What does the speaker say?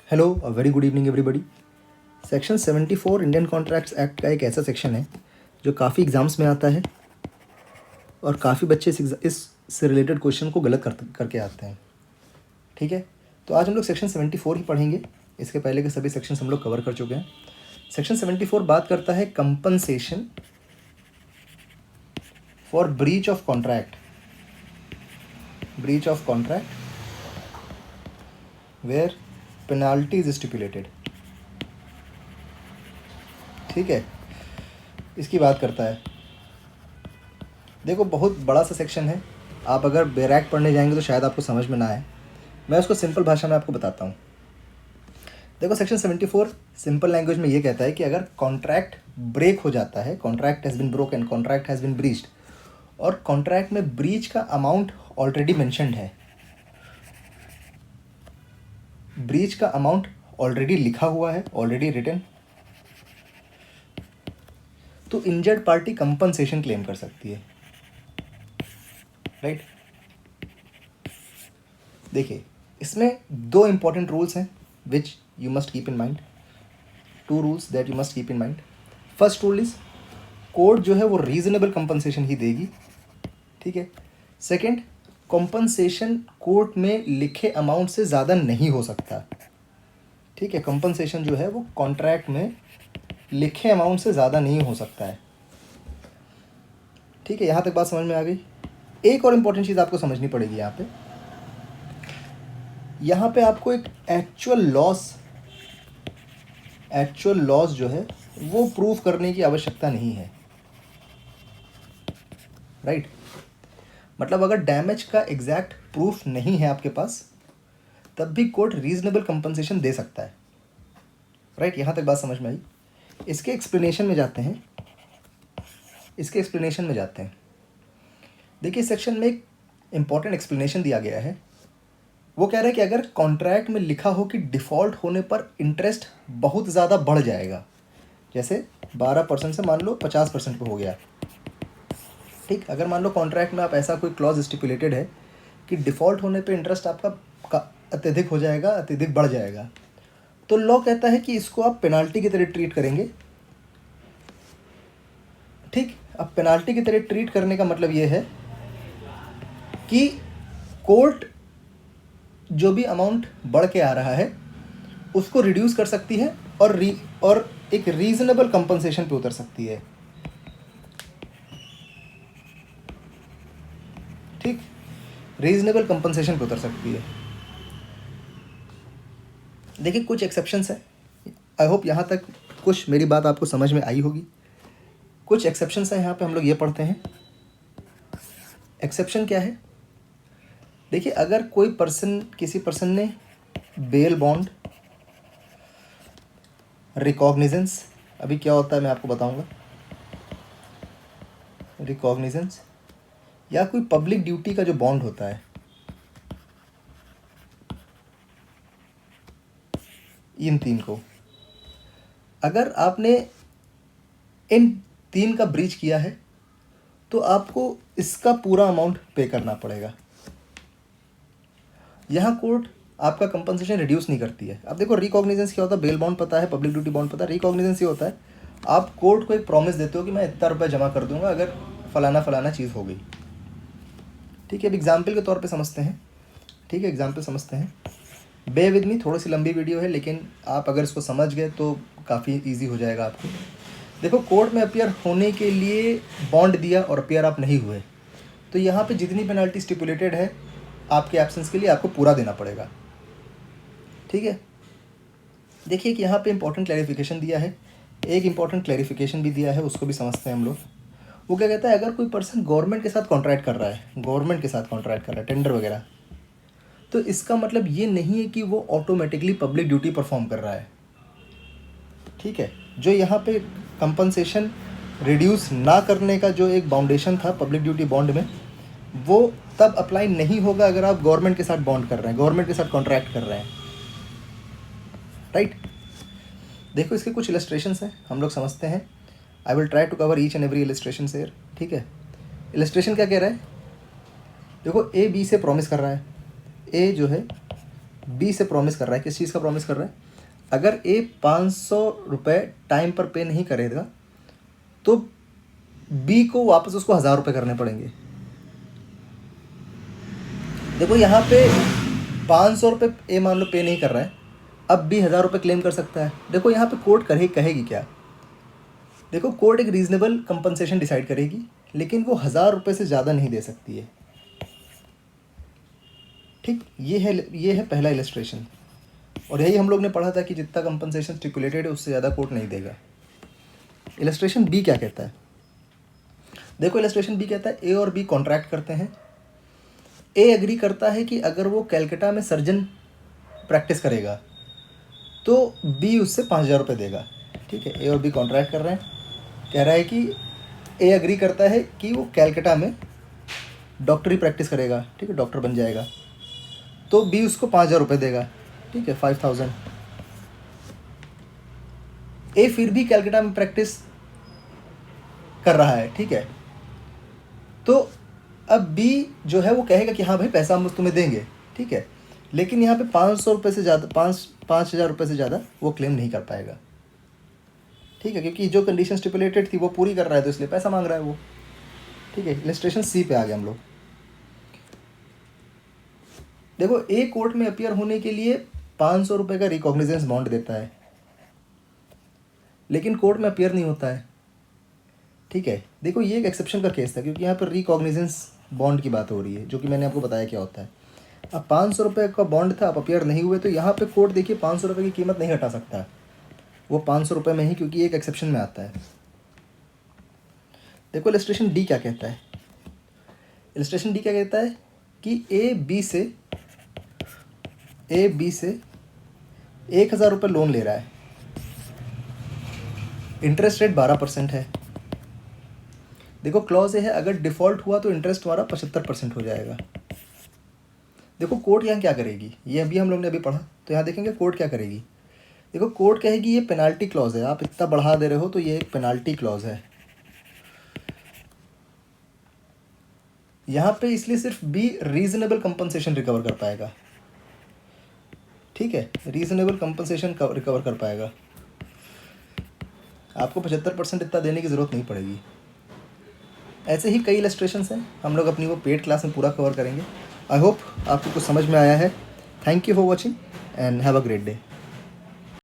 Hello, a very good evening everybody. Section 74 Indian contracts act का एक ऐसा section है जो काफ़ी एग्ज़ाम्स में आता है और काफ़ी बच्चे इससे रिलेटेड क्वेश्चन को गलत करके आते हैं। ठीक है, तो आज हम लोग सेक्शन 74 ही पढ़ेंगे। इसके पहले के सभी सेक्शंस हम लोग कवर कर चुके हैं। सेक्शन 74 बात करता है compensation for breach of contract where penalty is stipulated. ठीक है, इसकी बात करता है। देखो, बहुत बड़ा सा सेक्शन है। आप अगर बैराक पढ़ने जाएंगे तो शायद आपको समझ में ना आए। मैं उसको सिंपल भाषा में आपको बताता हूँ। देखो, सेक्शन 74 सिंपल लैंग्वेज में ये कहता है कि अगर कॉन्ट्रैक्ट ब्रेक हो जाता है, contract has been broken, contract has been breached, और कॉन्ट्रैक्ट में ब्रीच का अमाउंट ऑलरेडी मेंशन्ड है, ब्रीच का अमाउंट ऑलरेडी लिखा हुआ है, ऑलरेडी रिटन, तो इंजर्ड पार्टी कंपनसेशन क्लेम कर सकती है। राइट। देखिए, इसमें दो इंपॉर्टेंट रूल्स हैं which you must keep in mind. Two rules that you must keep in mind. First rule is, court जो है वो रीजनेबल कंपनसेशन ही देगी। ठीक है। सेकंड, कंपनसेशन कोर्ट में लिखे अमाउंट से ज़्यादा नहीं हो सकता। ठीक है, कंपनसेशन जो है वो कॉन्ट्रैक्ट में लिखे अमाउंट से ज़्यादा नहीं हो सकता है। ठीक है, यहाँ तक बात समझ में आ गई। एक और इम्पॉर्टेंट चीज़ आपको समझनी पड़ेगी यहाँ पे आपको एक एक्चुअल लॉस जो है वो प्रूव करने की आवश्यकता नहीं है। राइट। मतलब अगर डैमेज का एग्जैक्ट प्रूफ नहीं है आपके पास, तब भी कोर्ट रीजनेबल कंपनसेशन दे सकता है। राइट, यहाँ तक बात समझ में आई। इसके एक्सप्लेनेशन में जाते हैं। देखिए, सेक्शन में एक इम्पॉर्टेंट एक्सप्लेनेशन दिया गया है। वो कह रहा है कि अगर कॉन्ट्रैक्ट में लिखा हो कि डिफ़ॉल्ट होने पर इंटरेस्ट बहुत ज़्यादा बढ़ जाएगा, जैसे 12% से मान लो 50% पे हो गया। ठीक, अगर मान लो कॉन्ट्रैक्ट में आप ऐसा कोई क्लॉज स्टिपुलेटेड है कि डिफ़ॉल्ट होने पे इंटरेस्ट आपका अत्यधिक हो जाएगा, अत्यधिक बढ़ जाएगा, तो लॉ कहता है कि इसको आप पेनाल्टी की तरह ट्रीट करेंगे। ठीक, अब पेनाल्टी की तरह ट्रीट करने का मतलब ये है कि कोर्ट जो भी अमाउंट बढ़ के आ रहा है उसको रिड्यूस कर सकती है और एक रीजनेबल कंपनसेशन पे उतर सकती है। ठीक, रीजनेबल कंपनसेशन पे उतर सकती है। देखिए, कुछ एक्सेप्शंस है। आई होप यहाँ तक कुछ मेरी बात आपको समझ में आई होगी। कुछ एक्सेप्शंस हैं, यहाँ पे हम लोग ये पढ़ते हैं। एक्सेप्शन क्या है? देखिए, अगर किसी पर्सन ने बेल बॉन्ड, रिकॉग्निजेंस, अभी क्या होता है मैं आपको बताऊंगा, रिकॉग्निजेंस या कोई पब्लिक ड्यूटी का जो बॉन्ड होता है, इन तीन को अगर आपने इन तीन का ब्रीच किया है तो आपको इसका पूरा अमाउंट पे करना पड़ेगा। यहाँ कोर्ट आपका कंपनसेशन रिड्यूस नहीं करती है। अब देखो, रिकॉग्निजेंस क्या होता है? बेल बॉन्ड पता है, पब्लिक ड्यूटी बॉन्ड पता है। रिकॉग्निजेंस ये होता है, आप कोर्ट को एक प्रॉमिस देते हो कि मैं इतना रुपये जमा कर दूंगा अगर फलाना चीज़ हो गई। ठीक है, अब एग्जाम्पल के तौर पे समझते हैं। ठीक है, एग्जाम्पल समझते हैं। बे विद मी, थोड़ी सी लंबी वीडियो है, लेकिन आप अगर इसको समझ गए तो काफ़ी ईजी हो जाएगा आपको। देखो, कोर्ट में अपीयर होने के लिए बॉन्ड दिया और अपीयर आप नहीं हुए, तो यहाँ पे जितनी पेनल्टी स्टिपुलेटेड है आपके एब्सेंस के लिए आपको पूरा देना पड़ेगा। ठीक है, देखिए कि यहाँ पे इंपॉर्टेंट क्लैरिफिकेशन दिया है। एक इंपॉर्टेंट क्लैरिफिकेशन भी दिया है, उसको भी समझते हैं हम लोग। वो क्या कहता है? अगर कोई पर्सन गवर्नमेंट के साथ कॉन्ट्रैक्ट कर रहा है, टेंडर वगैरह, तो इसका मतलब ये नहीं है कि वो ऑटोमेटिकली पब्लिक ड्यूटी परफॉर्म कर रहा है। ठीक है, जो यहाँ पे कंपनसेशन रिड्यूस ना करने का जो एक बाउंडेशन था पब्लिक ड्यूटी बॉन्ड में, वो तब अप्लाई नहीं होगा अगर आप गवर्नमेंट के साथ बॉन्ड कर रहे हैं, गवर्नमेंट के साथ कॉन्ट्रैक्ट कर रहे हैं। राइट। देखो, इसके कुछ इलस्ट्रेशंस हैं, हम लोग समझते हैं। I will try to cover each and every illustration here. ठीक है, इलस्ट्रेशन क्या कह रहा है? देखो, ए बी से प्रॉमिस कर रहा है। ए जो है बी से प्रॉमिस कर रहा है, किस चीज़ का प्रॉमिस कर रहा है, अगर ए 500 रुपये टाइम पर पे नहीं करेगा तो बी को वापस उसको 1000 रुपये करने पड़ेंगे। देखो यहाँ पे 500 रुपये ए मान लो पे नहीं कर रहा है, अब बी 1000 रुपये क्लेम कर सकता है। देखो यहाँ पे कोर्ट कहेगी क्या, देखो कोर्ट एक रीजनेबल कंपनसेशन डिसाइड करेगी, लेकिन वो 1000 रुपये से ज़्यादा नहीं दे सकती है। ठीक, ये है पहला इलस्ट्रेशन, और यही हम लोग ने पढ़ा था कि जितना कंपनसेशन स्टिपुलेटेड है उससे ज़्यादा कोर्ट नहीं देगा। इलस्ट्रेशन बी क्या कहता है, देखो इलस्ट्रेशन बी कहता है ए और बी कॉन्ट्रैक्ट करते हैं। ए एग्री करता है कि अगर वो कैलकाटा में सर्जन प्रैक्टिस करेगा तो बी उससे 5000 रुपये देगा। ठीक है, ए और बी कॉन्ट्रैक्ट कर रहे हैं, कह रहा है कि ए एग्री करता है कि वो कैलकाटा में डॉक्टरी प्रैक्टिस करेगा, ठीक है, डॉक्टर बन जाएगा, तो बी उसको 5000 रुपये देगा। ठीक है, 5000। ए फिर भी कैलकाटा में प्रैक्टिस कर रहा है, ठीक है, तो अब बी जो है वो कहेगा कि हाँ भाई पैसा हम तुम्हें देंगे, ठीक है, लेकिन यहाँ पे 500 रुपये से ज़्यादा 5000 रुपये से ज़्यादा वो क्लेम नहीं कर पाएगा। ठीक है, क्योंकि जो कंडीशन स्टिपुलेटेड थी वो पूरी कर रहा है तो इसलिए पैसा मांग रहा है वो। ठीक है, इलस्ट्रेशन सी पे आ गए हम लोग। देखो ए कोर्ट में अपीयर होने के लिए 500 रुपये का रिकॉग्निजेंस बॉन्ड देता है, लेकिन कोर्ट में अपीयर नहीं होता है। ठीक है, देखो ये एक एक्सेप्शन का केस था, क्योंकि यहाँ पर रिकॉग्निजेंस बॉन्ड की बात हो रही है, जो कि मैंने आपको बताया क्या होता है। अब 500 रुपये का बॉन्ड था, आप अपीयर नहीं हुए, तो यहाँ पे कोर्ट देखिए 500 रुपये की कीमत नहीं हटा सकता है, वो 500 रुपये में ही, क्योंकि एक एक्सेप्शन में आता है। देखो इलस्ट्रेशन डी क्या कहता है, इलस्ट्रेशन डी क्या कहता है कि ए बी से 1000 रुपये लोन ले रहा है, इंटरेस्ट रेट 12% है। देखो क्लॉज ये है, अगर डिफ़ॉल्ट हुआ तो इंटरेस्ट तुम्हारा 75% हो जाएगा। देखो कोर्ट यहाँ क्या करेगी, ये अभी हम लोग ने अभी पढ़ा, तो यहाँ देखेंगे कोर्ट क्या करेगी। देखो कोर्ट कहेगी ये पेनाल्टी क्लॉज है, आप इतना बढ़ा दे रहे हो तो ये एक पेनाल्टी क्लॉज है यहाँ पे, इसलिए सिर्फ बी रीजनेबल कंपनसेशन रिकवर कर पाएगा। ठीक है, रीजनेबल कंपनसेशन रिकवर कर पाएगा, आपको 75% इतना देने की ज़रूरत नहीं पड़ेगी। ऐसे ही कई इलस्ट्रेशंस हैं, हम लोग अपनी वो पेड क्लास में पूरा कवर करेंगे। आई होप आपको कुछ समझ में आया है। Thank you for watching and have a great day.